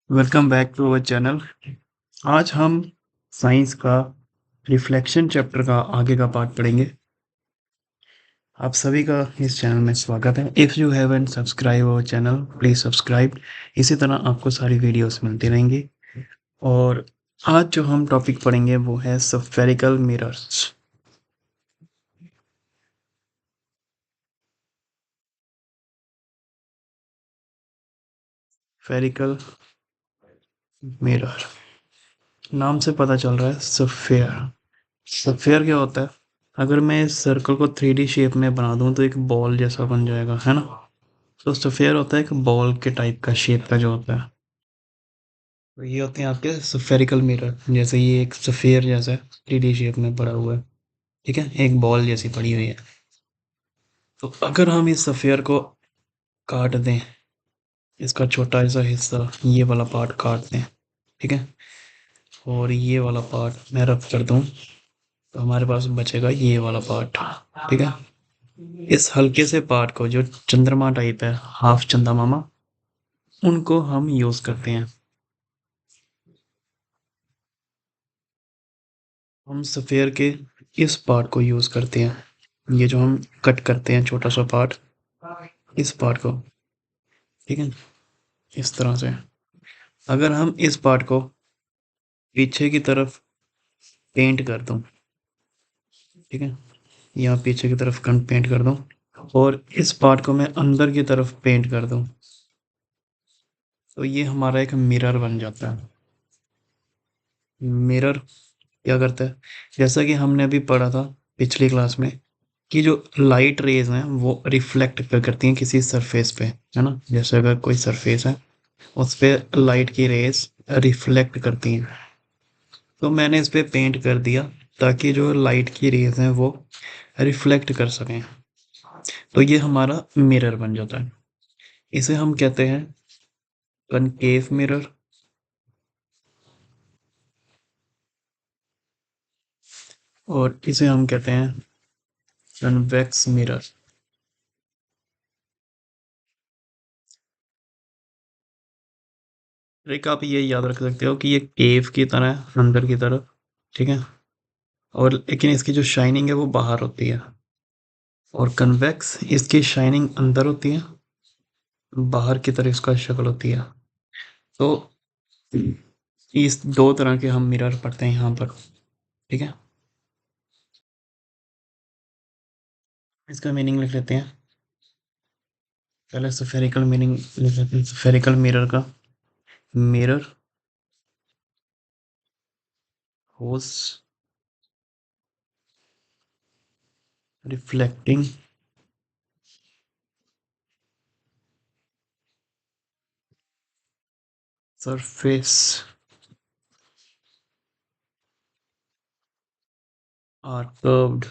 Welcome back to our channel. आज हम science का रिफ्लेक्शन चैप्टर का आगे का पार्ट पढ़ेंगे। आप सभी का इस चैनल में स्वागत है। If you haven't subscribe our channel please subscribe. इसी तरह आपको सारी वीडियोस मिलती रहेंगी। और आज जो हम टॉपिक पढ़ेंगे वो है स्फेरिकल मिरर्स। स्फेरिकल मिरर नाम से पता चल रहा है स्फेयर। स्फेयर क्या होता है? अगर मैं इस सर्कल को 3D शेप में बना दूं तो एक बॉल जैसा बन जाएगा, है ना? तो स्फेयर होता है एक बॉल के टाइप का शेप का जो होता है। तो ये होते हैं आपके स्फेरिकल मिरर। जैसे ये एक स्फेयर जैसा है, 3D शेप में पड़ा हुआ है। ठीक है, एक बॉल जैसी पड़ी हुई है। तो अगर हम इस स्फेयर को काट दें, इसका छोटा सा हिस्सा ये वाला पार्ट काट दें, ठीक है, और ये वाला पार्ट मैं रब कर दूं, तो हमारे पास बचेगा ये वाला पार्ट। ठीक है, इस हल्के से पार्ट को जो चंद्रमा टाइप है, हाफ चंदा मामा, उनको हम यूज करते हैं। हम स्फेयर के इस पार्ट को यूज करते हैं, ये जो हम कट करते हैं छोटा सा पार्ट, इस पार्ट को। ठीक है, इस तरह से अगर हम इस पार्ट को पीछे की तरफ पेंट कर दूं, ठीक है, यहाँ पीछे की तरफ पेंट कर दूं, और इस पार्ट को मैं अंदर की तरफ पेंट कर दूं, तो ये हमारा एक मिरर बन जाता है। मिरर क्या करता है? जैसा कि हमने अभी पढ़ा था पिछली क्लास में, कि जो लाइट रेज हैं वो रिफ्लेक्ट करती हैं किसी सरफेस पे, है ना? जैसे अगर कोई सरफेस है, उस पे लाइट की रेज रिफ्लेक्ट करती हैं। तो मैंने इस पे पेंट कर दिया ताकि जो लाइट की रेज हैं वो रिफ्लेक्ट कर सकें। तो ये हमारा मिरर बन जाता है। इसे हम कहते हैं कनकेव मिरर, और इसे हम कहते हैं कन्वेक्स मिरर। एक आप ये याद रख सकते हो कि ये केव की तरह है अंदर की तरफ, ठीक है, और लेकिन इसकी जो शाइनिंग है वो बाहर होती है। और कन्वेक्स, इसकी शाइनिंग अंदर होती है, बाहर की तरफ इसका शक्ल होती है। तो इस दो तरह के हम मिरर पढ़ते हैं यहाँ पर। ठीक है, इसका मीनिंग लिख लेते हैं। पहले स्फेरिकल मीनिंग लिख लेते हैं स्फेरिकल मिरर का। मिरर होस रिफ्लेक्टिंग सरफेस आर कर्व्ड।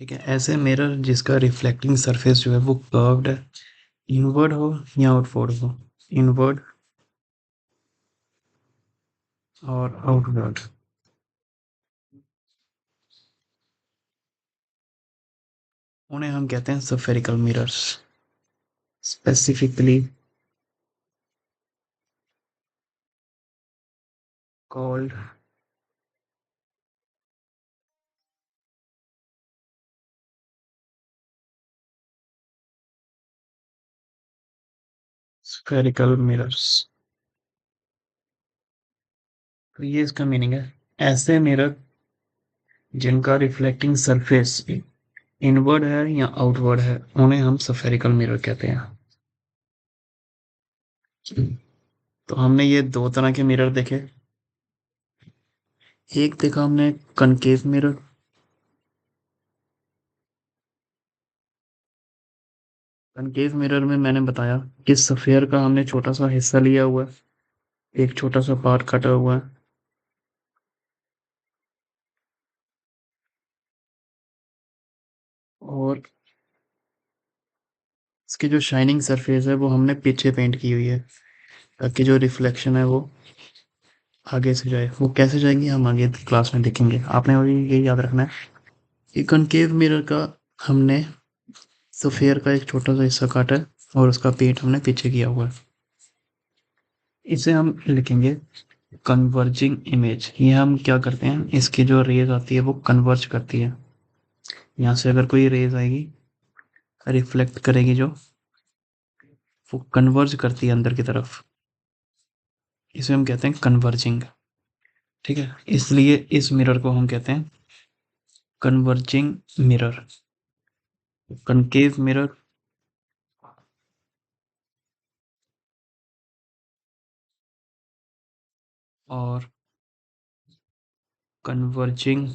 ठीक है, ऐसे मिरर जिसका रिफ्लेक्टिंग सरफेस जो है वो कर्व्ड है, इनवर्ड हो या आउटवर्ड हो, इनवर्ड और आउटवर्ड, उन्हें हम कहते हैं spherical mirrors. Specifically called spherical mirrors. तो ये इसका मीनिंग है, ऐसे मिरर जिनका रिफ्लेक्टिंग सरफेस इनवर्ड है या आउटवर्ड है, उन्हें हम स्फेरिकल मिरर कहते हैं। तो हमने ये दो तरह के मिरर देखे। एक देखा हमने कनकेव मिरर। कनकेव मिरर में मैंने बताया कि सफेयर का हमने छोटा सा हिस्सा लिया हुआ है, एक छोटा सा पार्ट कटा हुआ है, और इसकी जो शाइनिंग सरफेस है वो हमने पीछे पेंट की हुई है, ताकि जो रिफ्लेक्शन है वो आगे से जाए। वो कैसे जाएगी हम आगे क्लास में देखेंगे। आपने अभी ये याद रखना है कि कनकेव मिरर का हमने सफेयर का एक छोटा सा हिस्सा काटा है, और उसका पेंट हमने पीछे किया हुआ है। इसे हम लिखेंगे कन्वर्जिंग इमेज। ये हम क्या करते हैं, इसकी जो रेज आती है वो कन्वर्ज करती है। यहाँ से अगर कोई रेज आएगी, रिफ्लेक्ट करेगी, जो वो कन्वर्ज करती है अंदर की तरफ, इसे हम कहते हैं कन्वर्जिंग। ठीक है, इसलिए इस मिरर को हम कहते हैं कन्वर्जिंग मिरर। कनकेव मिरर और कन्वर्जिंग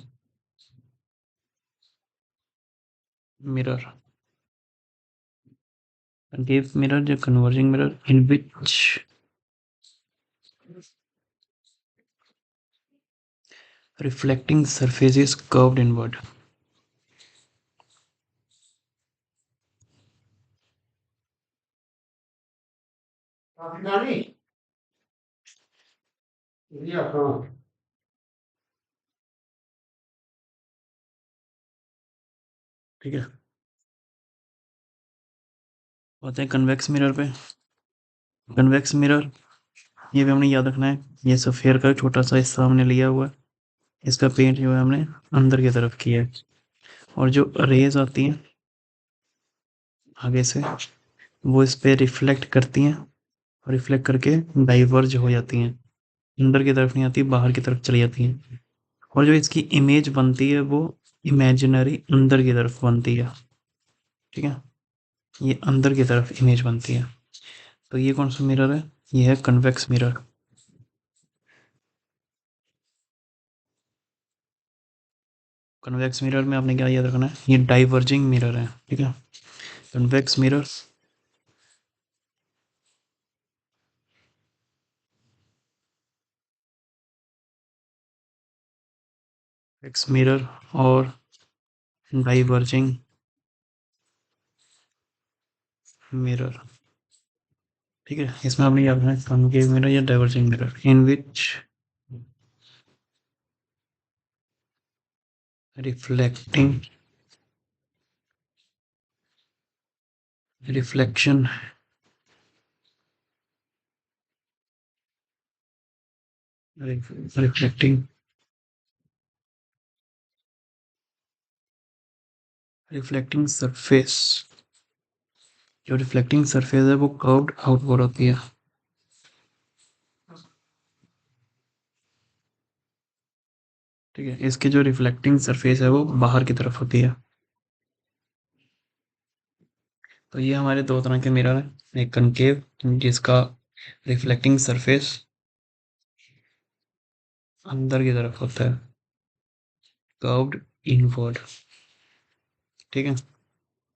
मिरर। कनकेव मिरर या converging mirror in which reflecting surface is curved inward. ठीक है, आते हैं कन्वेक्स मिरर पे। कन्वेक्स मिरर, ये भी हमने याद रखना है, ये सफेयर का छोटा सा हिस्सा हमने लिया हुआ है। इसका पेंट जो है हमने अंदर की तरफ किया है, और जो रेज आती हैं आगे से, वो इस पे रिफ्लेक्ट करती हैं, और रिफ्लेक्ट करके डाइवर्ज हो जाती हैं, अंदर की तरफ नहीं आती, बाहर की तरफ चली जाती हैं। और जो इसकी इमेज बनती है वो इमेजिनरी अंदर की तरफ बनती है। ठीक है, ये अंदर की तरफ इमेज बनती है। तो ये कौन सा मिरर है, ये है कन्वेक्स मिरर। कन्वेक्स मिरर में आपने क्या याद रखना है, ये डाइवर्जिंग मिरर है। ठीक है, कन्वेक्स मिरर, एक्स मिरर और डाइवर्जिंग मिरर। ठीक है, इसमें आपने याद रखना है कॉन्केव मिरर या डाइवर्जिंग मिरर इन विच reflecting reflection reflecting reflecting surface, जो रिफ्लेक्टिंग सरफेस है वो कर्व्ड आउटवर्ड होती है। ठीक है, इसकी जो रिफ्लेक्टिंग सरफेस है वो बाहर की तरफ होती है। तो ये हमारे दो तरह के मिरर हैं, एक कनकेव जिसका रिफ्लेक्टिंग सरफेस अंदर की तरफ होता है, कर्व्ड इनवर्ड। ठीक है,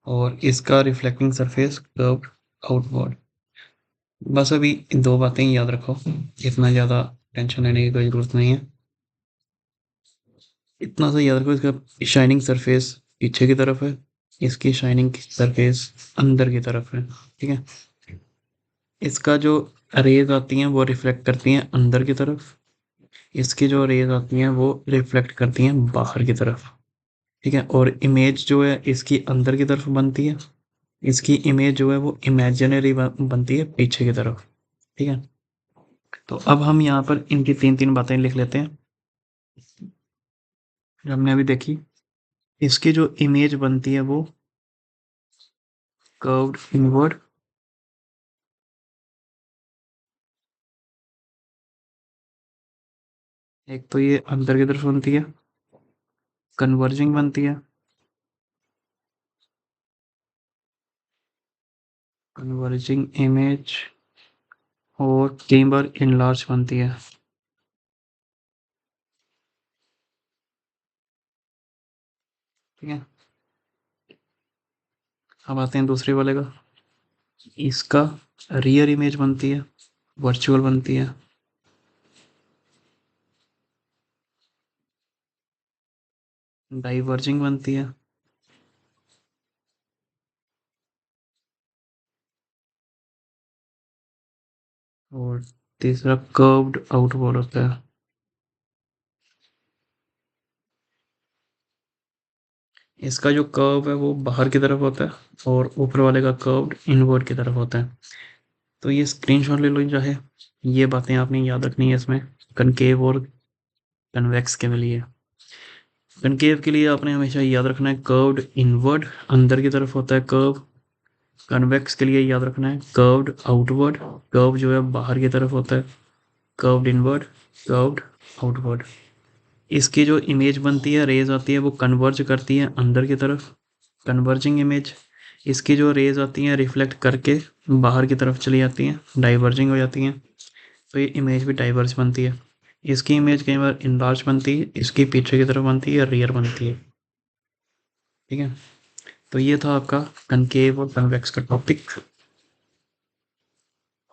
और इसका रिफ्लेक्टिंग सरफेस कर्व्ड आउटवर्ड। बस अभी इन दो बातें ही याद रखो, इतना ज़्यादा टेंशन लेने की कोई ज़रूरत नहीं है। इतना सा याद रखो, इसका शाइनिंग सरफेस पीछे की तरफ है, इसकी शाइनिंग सरफेस अंदर की तरफ है। ठीक है, इसका जो रेज आती हैं वो रिफ्लेक्ट करती हैं अंदर की तरफ, इसकी जो रेज आती हैं वो रिफ्लेक्ट करती हैं बाहर की तरफ। ठीक है, और इमेज जो है इसकी अंदर की तरफ बनती है, इसकी इमेज जो है वो इमेजिनरी बनती है पीछे की तरफ। ठीक है, तो अब हम यहाँ पर इनकी तीन तीन बातें लिख लेते हैं जो हमने अभी देखी। इसकी जो इमेज बनती है वो कर्व्ड इनवर्ड, एक तो ये अंदर की तरफ बनती है, कन्वर्जिंग बनती है, कन्वर्जिंग इमेज, और कई बार इनलार्ज बनती है। ठीक है, अब आते हैं दूसरे वाले का। इसका रियर इमेज बनती है, वर्चुअल बनती है, डाइवर्जिंग बनती है, और तीसरा कर्व्ड आउटवर्ड होता है। इसका जो कर्व है वो बाहर की तरफ होता है और ऊपर वाले का कर्व इनवर्ड की तरफ होता है। तो ये स्क्रीनशॉट ले लो जो है, ये बातें आपने याद रखनी है इसमें, कनकेव और कन्वेक्स के लिए। कनकेव के लिए आपने हमेशा याद रखना है कर्व्ड इनवर्ड, अंदर की तरफ होता है कर्व। कन्वेक्स के लिए याद रखना है कर्व्ड आउटवर्ड, कर्व जो है बाहर की तरफ होता है। Curved inward, curved outward. इसकी जो इमेज बनती है, रेज आती है, वो कन्वर्ज करती है अंदर की तरफ, कन्वर्जिंग इमेज। इसकी जो रेज आती हैं रिफ्लेक्ट करके बाहर की तरफ चली जाती हैं, डाइवर्जिंग हो जाती हैं, तो ये इमेज भी डाइवर्ज बनती है। इसकी इमेज कई बार इनलार्ज बनती है, इसकी पीछे की तरफ बनती है या रियर बनती है। ठीक है, तो ये था आपका कनकेव और कन्वेक्स का टॉपिक।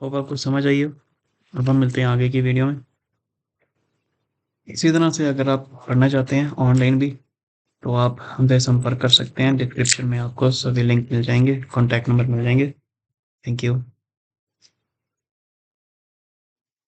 होप आपको समझ आई हो। अब हम मिलते हैं आगे की वीडियो में। इसी तरह से अगर आप पढ़ना चाहते हैं ऑनलाइन भी, तो आप हमसे संपर्क कर सकते हैं। डिस्क्रिप्शन में आपको सभी लिंक मिल जाएंगे, कॉन्टैक्ट नंबर मिल जाएंगे। Thank you.